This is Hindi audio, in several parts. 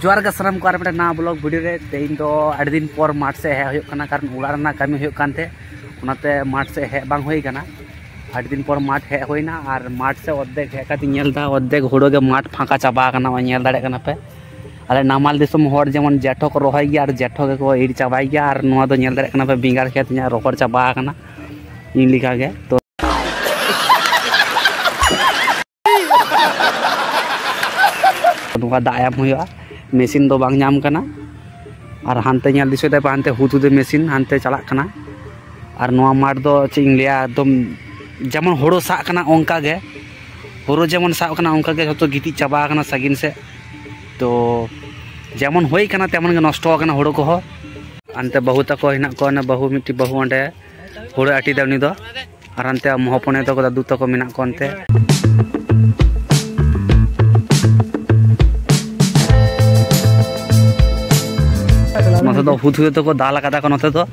जोर का सनम को ना ब्लॉग वीडियो रे तेज दो आठ दिन पर माठ से हे कारण उड़ा कमी होते माठ से हे बांग हुई कना आठ दिन पर माठ हे होना और माठ से अर्धेक हेल्दा अर्धेक हुड़ो के माठ फाँका चाबा दाड़े पे अले नामाल दिसम होड़ जेमन जेठो को रोहय गया और जेठो के को इर चाबाई गया और नोआ दो नेल दाड़े पे बिंगार खेत रोहड़ चाबा इन लिखा गे तो दायाम हुआ मेसिन दो बांग नाम कना और हानते नेल दिसो दे हानते हुदुदे मेसिन हानते चलाक कना और नोआ माठ दो चें लिया एकदम जेमन हुड़ो सा कना ओंका गे हुड़ो जेमन सा कना ओंका गे जतो गिटी चाबा कना सागिन से तो जेमन होई कना तेमन गे नष्टो कना हुड़ो को अंते बहु तको हिना को ना बहु मिट्टी बहु अंडे हुड़ो आटी दे उनी दो और अंते महपने तको दादू तको मेना को अंते नोते दो हुदुदे तको दाल कादा को नोते दो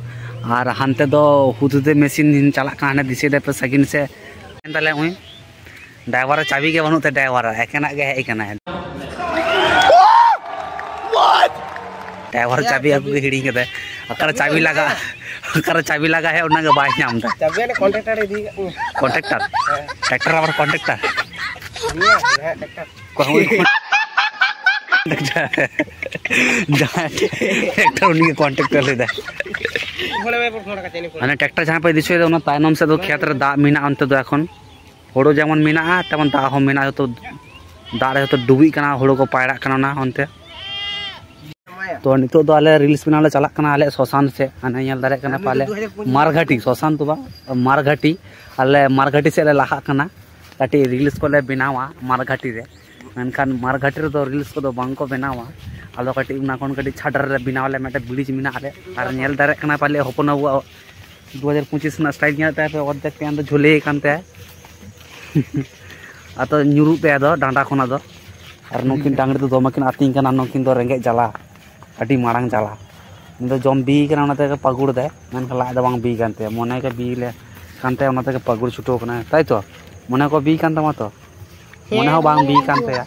और हानते दो हुदुदे मेसिन चला काने दिसे दे पे सागिन से ताले हुई ड्राइवर चाबी के बनुते ड्राइवर एकेना गे हेई कना ड्राइवर चाबी अगु हिड़ी के दे अकर चाबी लगा है उना के बाय नाम दा चाबी ने कॉन्ट्रैक्टर इदी कॉन्ट्रैक्टर ट्रैक्टर और कॉन्ट्रैक्टर ये ट्रैक्टर को ट्रैक्टर उन्हीं के कॉन्ट्रैक्टर ले दे माने ट्रैक्टर जहां पे दिसो दे तायनम से दो खेत रे दा मिना अंत दो एखन हुड़ो जेमन मिना तेमन दा हो मिना तो दा रे तो डुबी कना हुड़ो को पायरा कना ना अंते तो नितो दो आले रील्स बनाले चलाक कना आले शशान से आने नेल दारे कना पाले मारघाटी शशान तो बा मारघाटी आले मारघाटी से लाहा कना काटी रील्स को ले बनावा मारघाटी रे मेनखान मारघाटी रे तो रील्स को दो बांग को बनावा आलो काटी उना कोन काटी छाडर रे बनावले मेटे ब्रिज मिना आले और नेल दारे कना पाले होपन 2025 ना स्टाइल न्याते पे ओदे पेन दो झुले कानते आतो न्युरु पे दो डांडा खोना दो और नोकिन डांगड़ी तो दोमाकिन आतिंग कना नोकिन दो रेंगे जाला अटी मारांग जाला इन जम बी कना उनाते के पगुड़ दे मन खला द बांग बी कानते मने के बी ले कानते उनाते के पगुड़ छुटो कना ताई तो मने को बी कानता मतो मने हो बांग बी कानते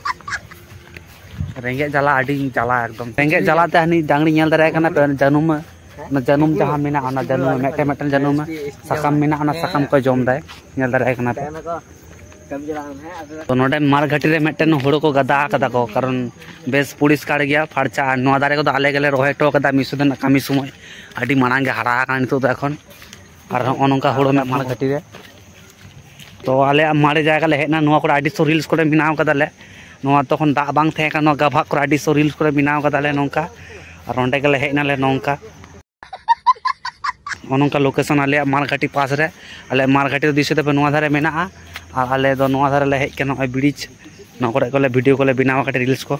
रेंगे जाला अडी जाला एकदम रेंगे जाला ते हनी डांगड़ी नेल दरे कना पे जानुम ना जानुम जहां मेना ना जानुम मेटे जानुम साकाम मेना ना साकाम को जम दाय नेल दरे कना पे तो नोडे मारघाटी रे मेटन हुड़ो को गदा कदा को कारण बेस पुलिसकार गया फारचा नोआ दारे को तो आले गेले रोहे टो कदा मिसुदन कामी समय आडी मानांग गे हारा कान तो एखन और अनका हुड़ो में मारघाटी रे तो आले मारे जायगा ले हेना नोआ को आडी सो रील्स को बनाव कदाले नोआ तखन दा बांग थे का नो गाभा को आडी सो रील्स को बनाव कदाले नोंका और ओंडे गेले हेना ले नोंका अनका लोकेशन आले मारघाटी पास रे आले मारघाटी दिसे पे नोआ धारे मेना और आले दो नोआ धारे ले हेज के नोय ब्रिज नो करे को ले वीडियो को ले बनाव काटे रील्स को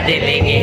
दे लेंगे